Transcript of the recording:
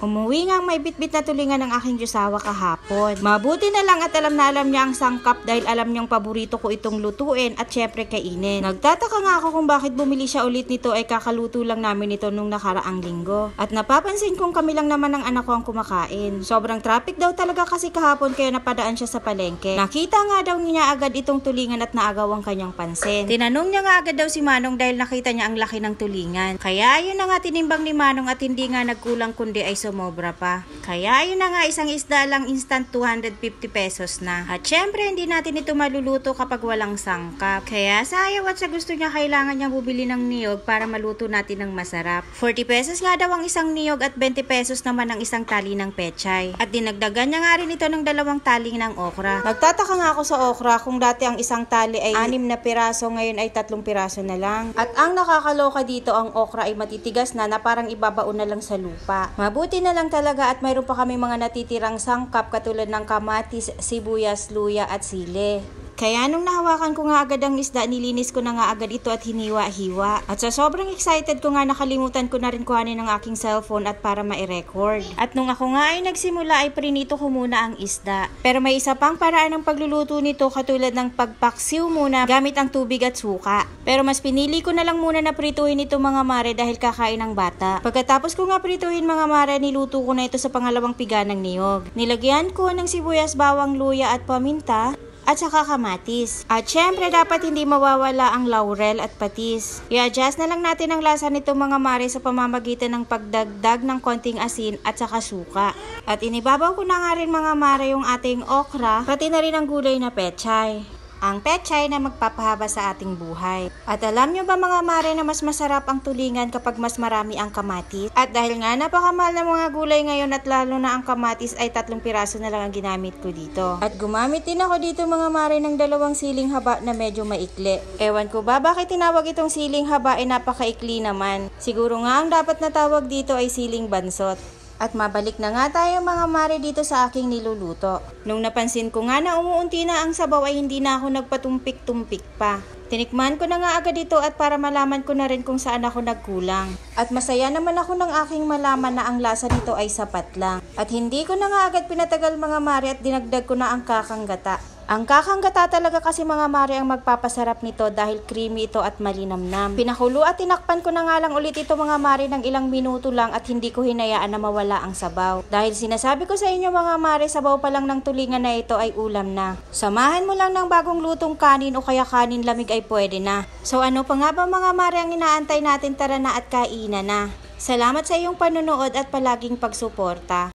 Umuwi nga may bitbit na tulingan ng aking Diyosawa kahapon. Mabuti na lang at alam na alam niya ang sangkap dahil alam niyang paborito ko itong lutuin at syempre kainin. Nagtataka nga ako kung bakit bumili siya ulit nito ay kakaluto lang namin ito nung nakaraang linggo. At napapansin kong kami lang naman ng anak ko ang kumakain. Sobrang traffic daw talaga kasi kahapon kaya napadaan siya sa palengke. Nakita nga daw niya agad itong tulingan at naagaw ang kanyang pansin. Tinanong niya nga agad daw si Manong dahil nakita niya ang laki ng tulingan. Kaya ayun na nga tinimbang ni Manong at hindi nga nagkulang kundi ay sumobra pa. Kaya ayun na nga isang isda lang instant 250 pesos na. At syempre hindi natin ito maluluto kapag walang sangkap. Kaya sa ayaw at sa gusto niya kailangan niya bubili ng niyog para maluto natin ng masarap. 40 pesos nga daw ang isang niyog at 20 pesos naman ang isang tali ng pechay. At dinagdagan niya nga rin ito ng 2 tali ng okra. Nagtataka nga ako sa okra kung dati ang isang tali ay 6 na piraso ngayon ay 3 piraso na lang. At ang nakakaloka dito ang okra ay matitigas na parang ibabaon na lang sa lupa. Mabuti na lang talaga at mayroon pa kami mga natitirang sangkap katulad ng kamatis, sibuyas, luya at sili. Kaya nung nahawakan ko nga agad ang isda, nilinis ko na nga agad ito at hiniwa-hiwa. At sa sobrang excited ko nga nakalimutan ko na rin kuhanin ang aking cellphone at para ma-record. At nung ako nga ay nagsimula ay prinito ko muna ang isda. Pero may isa pang paraan ng pagluluto nito katulad ng pagpaksiw muna gamit ang tubig at suka. Pero mas pinili ko na lang muna na prituhin ito mga mare dahil kakain ng bata. Pagkatapos ko nga prituhin mga mare, niluto ko na ito sa pangalawang piga ng niyog. Nilagyan ko ng sibuyas, bawang, luya at paminta at saka kamatis. At syempre dapat hindi mawawala ang laurel at patis. I-adjust na lang natin ang lasa nito mga mare sa pamamagitan ng pagdagdag ng konting asin at saka suka. At inibabaw ko na nga rin mga mare yung ating okra, pati na rin ang gulay na pechay. Ang pechay na magpapahaba sa ating buhay. At alam nyo ba mga mare na mas masarap ang tulingan kapag mas marami ang kamatis? At dahil nga napakamahal ng mga gulay ngayon at lalo na ang kamatis ay 3 piraso na lang ang ginamit ko dito. At gumamit din ako dito mga mare ng 2 siling haba na medyo maikli. Ewan ko ba bakit tinawag itong siling haba ay napakaikli naman. Siguro nga ang dapat na tawag dito ay siling bansot. At mabalik na nga tayo mga mare dito sa aking niluluto. Nung napansin ko nga na umuunti na ang sabaw ay hindi na ako nagpatumpik-tumpik pa. Tinikman ko na nga agad ito at para malaman ko na rin kung saan ako nagkulang. At masaya naman ako ng aking malaman na ang lasa nito ay sapat lang. At hindi ko na nga agad pinatagal mga mare at dinagdag ko na ang kakang gata. Ang kakang gata talaga kasi mga mare ang magpapasarap nito dahil creamy ito at malinamnam. Pinakulo at tinakpan ko na nga lang ulit ito mga mare ng ilang minuto lang at hindi ko hinayaan na mawala ang sabaw. Dahil sinasabi ko sa inyo mga mare, sabaw pa lang ng tulingan na ito ay ulam na. Samahan mo lang ng bagong lutong kanin o kaya kanin lamig ay pwede na. So ano pa nga ba mga mare ang inaantay natin, tara na at kainan na. Salamat sa iyong panonood at palaging pagsuporta.